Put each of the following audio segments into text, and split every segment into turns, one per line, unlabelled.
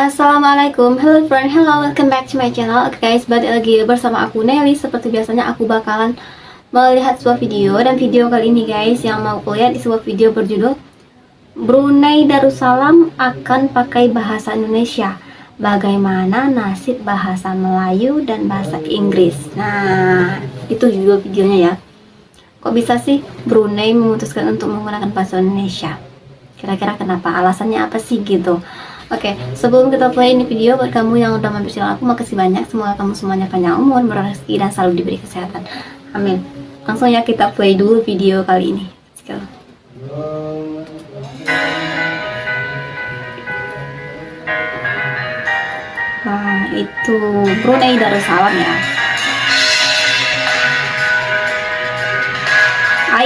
Assalamualaikum, hello friend, hello, welcome back to my channel. Oke guys, balik lagi bersama aku Nelly. Seperti biasanya aku bakalan melihat sebuah video. Dan video kali ini guys, yang mau aku lihat di sebuah video berjudul Brunei Darussalam akan pakai bahasa Indonesia, bagaimana nasib bahasa Melayu dan bahasa Inggris. Nah, itu judul videonya ya. Kok bisa sih Brunei memutuskan untuk menggunakan bahasa Indonesia? Kira-kira kenapa? Alasannya apa sih gitu? Oke, sebelum kita play ini video, buat kamu yang udah mampir channel aku, makasih banyak. Semoga kamu semuanya panjang umur, murah rezeki, dan selalu diberi kesehatan. Amin. Langsung ya kita play dulu video kali ini. Let's go. Nah, itu Brunei Darussalam ya.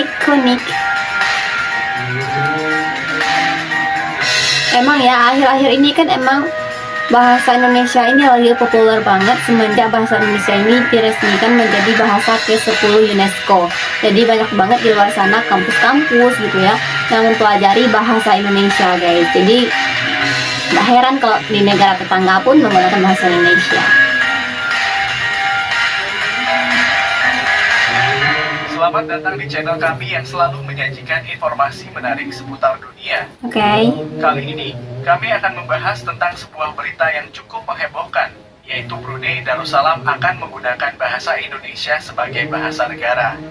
Iconic. Emang ya, akhir-akhir ini kan emang bahasa Indonesia ini lagi populer banget semenjak bahasa Indonesia ini diresmikan menjadi bahasa ke-10 UNESCO. Jadi banyak banget di luar sana kampus-kampus gitu ya yang mempelajari bahasa Indonesia guys. Jadi gak heran kalau di negara tetangga pun menggunakan bahasa Indonesia.
Selamat datang di channel kami yang selalu menyajikan informasi menarik seputar dunia.
Oke.
Kali ini, kami akan membahas tentang sebuah berita yang cukup menghebohkan, yaitu Brunei Darussalam akan menggunakan bahasa Indonesia sebagai bahasa negara.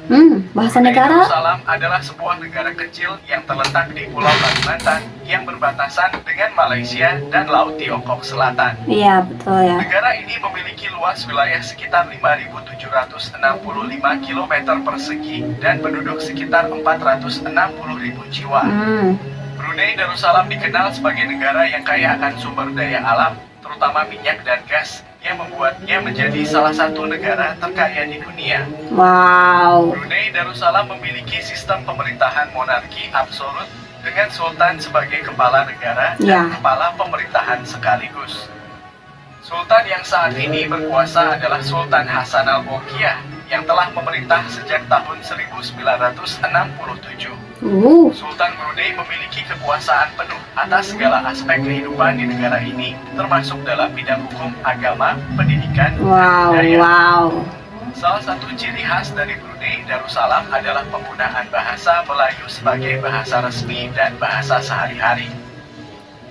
Bahasa
Brunei
negara?
Darussalam adalah sebuah negara kecil yang terletak di Pulau Kalimantan yang berbatasan dengan Malaysia dan Laut Tiongkok Selatan.
Iya, betul ya.
Negara ini memiliki luas wilayah sekitar 5.765 km persegi dan penduduk sekitar 460.000 jiwa. Brunei Darussalam dikenal sebagai negara yang kaya akan sumber daya alam, terutama minyak dan gas, yang membuatnya menjadi salah satu negara terkaya di dunia.
Wow.
Brunei Darussalam memiliki sistem pemerintahan monarki absolut dengan sultan sebagai kepala negara dan kepala pemerintahan sekaligus. Sultan yang saat ini berkuasa adalah Sultan Hasan Al-Bolkiah yang telah memerintah sejak tahun 1967. Sultan Brunei memiliki kekuasaan penuh atas segala aspek kehidupan di negara ini, termasuk dalam bidang hukum, agama, pendidikan, dan budaya. Salah satu ciri khas dari Brunei Darussalam adalah penggunaan bahasa Melayu sebagai bahasa resmi dan bahasa sehari-hari.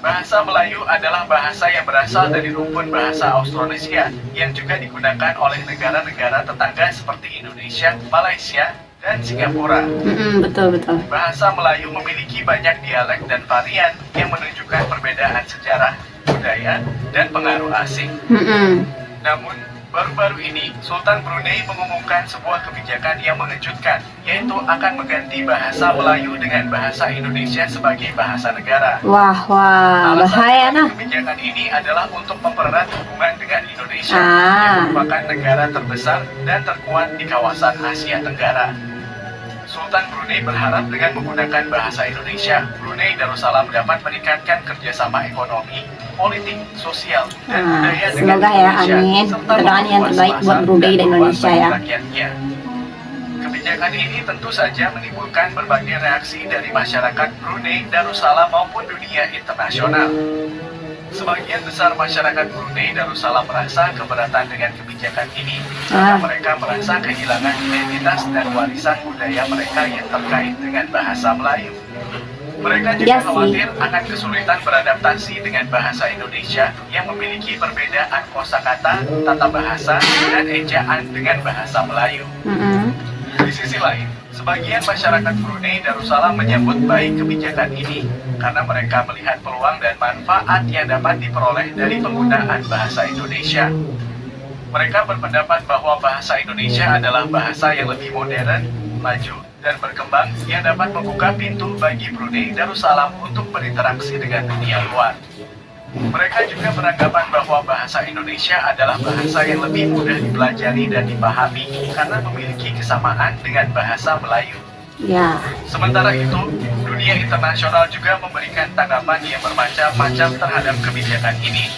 Bahasa Melayu adalah bahasa yang berasal dari rumpun bahasa Austronesia yang juga digunakan oleh negara-negara tetangga seperti Indonesia, Malaysia, dan Singapura.
Betul.
Bahasa Melayu memiliki banyak dialek dan varian yang menunjukkan perbedaan sejarah, budaya, dan pengaruh asing. Namun, baru-baru ini, Sultan Brunei mengumumkan sebuah kebijakan yang mengejutkan, yaitu akan mengganti bahasa Melayu dengan bahasa Indonesia sebagai bahasa negara.
Wah, bahaya nah.
Kebijakan ini adalah untuk mempererat hubungan dengan Indonesia, yang merupakan negara terbesar dan terkuat di kawasan Asia Tenggara. Sultan Brunei berharap dengan menggunakan bahasa Indonesia, Brunei Darussalam dapat meningkatkan kerjasama ekonomi, politik, sosial, dan budaya dengan Indonesia,
amin.
serta
Doakan yang terbaik buat Brunei dan Indonesia ya.
Rakyatnya. Kebijakan ini tentu saja menimbulkan berbagai reaksi dari masyarakat Brunei Darussalam maupun dunia internasional. Sebagian besar masyarakat Brunei Darussalam merasa keberatan dengan kebijakan ini karena mereka merasa kehilangan identitas dan warisan budaya mereka yang terkait dengan bahasa Melayu. Mereka juga khawatir akan kesulitan beradaptasi dengan bahasa Indonesia yang memiliki perbedaan kosakata, tata bahasa, dan ejaan dengan bahasa Melayu. Di sisi lain, sebagian masyarakat Brunei Darussalam menyambut baik kebijakan ini karena mereka melihat peluang dan manfaat yang dapat diperoleh dari penggunaan bahasa Indonesia. Mereka berpendapat bahwa bahasa Indonesia adalah bahasa yang lebih modern, maju, dan berkembang yang dapat membuka pintu bagi Brunei Darussalam untuk berinteraksi dengan dunia luar. Mereka juga beranggapan bahwa bahasa Indonesia adalah bahasa yang lebih mudah dipelajari dan dipahami karena memiliki kesamaan dengan bahasa Melayu. Sementara itu, dunia internasional juga memberikan tanggapan yang bermacam-macam terhadap kebijakan ini.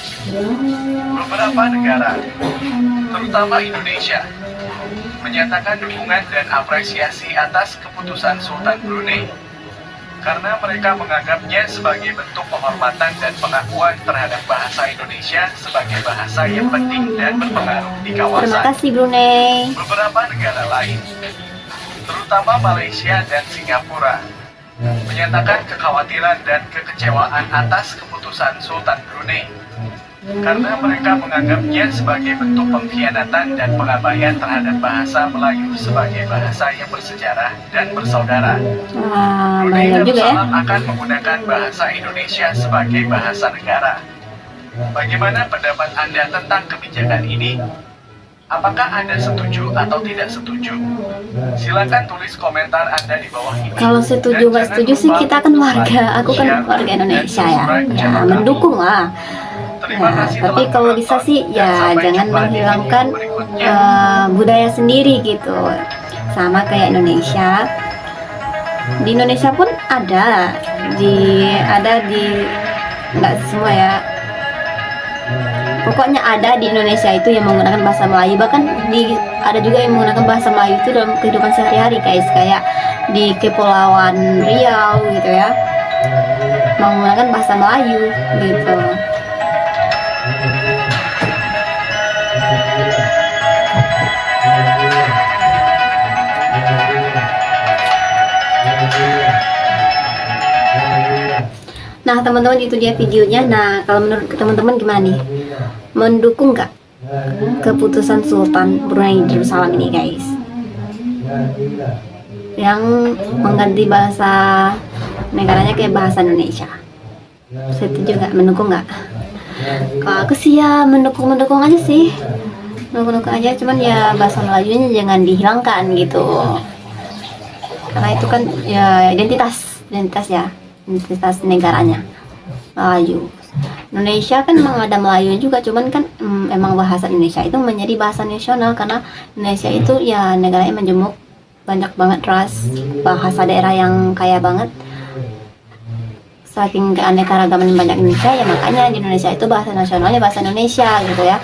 Beberapa negara, terutama Indonesia, menyatakan dukungan dan apresiasi atas keputusan Sultan Brunei. karena mereka menganggapnya sebagai bentuk penghormatan dan pengakuan terhadap bahasa Indonesia sebagai bahasa yang penting dan berpengaruh di
Terima
kawasan.
kasih Brunei.
Beberapa negara lain, terutama Malaysia dan Singapura, menyatakan kekhawatiran dan kekecewaan atas keputusan Sultan Brunei karena mereka menganggapnya sebagai bentuk pengkhianatan dan pengabaian terhadap bahasa Melayu sebagai bahasa yang bersejarah dan bersaudara.
Wah,
Brunei
banyak juga ya.
Darussalam akan menggunakan bahasa Indonesia sebagai bahasa negara. Bagaimana pendapat Anda tentang kebijakan ini? Apakah Anda setuju atau tidak setuju? Silakan tulis komentar Anda di bawah ini.
Kalau setuju nggak setuju sih kita kan warga, aku kan warga Indonesia ya, ya mendukung lah. Nah, tapi kalau bisa sih ya jangan menghilangkan budaya sendiri gitu. Sama kayak Indonesia. Di Indonesia pun ada di nggak semua ya. Pokoknya ada di Indonesia itu yang menggunakan bahasa Melayu, bahkan ada juga yang menggunakan bahasa Melayu itu dalam kehidupan sehari-hari guys, kayak di Kepulauan Riau gitu ya, menggunakan bahasa Melayu gitu. Nah teman-teman, itu dia videonya. Nah kalau menurut teman-teman gimana nih, mendukung nggak keputusan Sultan Brunei Darussalam ini guys, yang mengganti bahasa negaranya kayak bahasa Indonesia? Setuju nggak, mendukung nggak? Kalau aku sih ya mendukung aja sih, mendukung aja, cuman ya bahasa Melayunya jangan dihilangkan gitu, karena itu kan ya identitas ya, identitas negaranya Melayu. Indonesia kan memang ada Melayu juga, cuman kan emang bahasa Indonesia itu menjadi bahasa nasional karena Indonesia itu ya negaranya menjemuk banyak banget ras, bahasa daerah yang kaya banget. Saking keanekaragaman banyak Indonesia ya, makanya di Indonesia itu bahasa nasionalnya bahasa Indonesia gitu ya.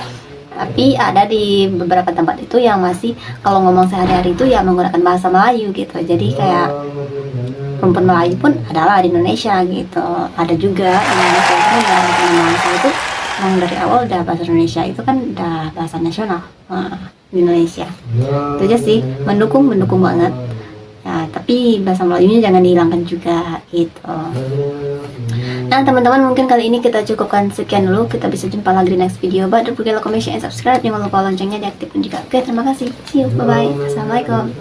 Tapi ada di beberapa tempat itu yang masih kalau ngomong sehari-hari itu ya menggunakan bahasa Melayu gitu. Jadi kayak rumpun Melayu pun adalah di Indonesia gitu. Ada juga Indonesia itu yang bahasa itu memang dari awal udah bahasa Indonesia itu kan udah bahasa nasional di Indonesia. Itu aja sih, mendukung banget. Ya, tapi bahasa Melayunya jangan dihilangkan juga gitu. Nah teman-teman, mungkin kali ini kita cukupkan sekian dulu. Kita bisa jumpa lagi di next video. But don't forget to comment, share, and subscribe. Jangan lupa loncengnya diaktifkan juga. Oke, terima kasih. See you, bye bye. Assalamualaikum.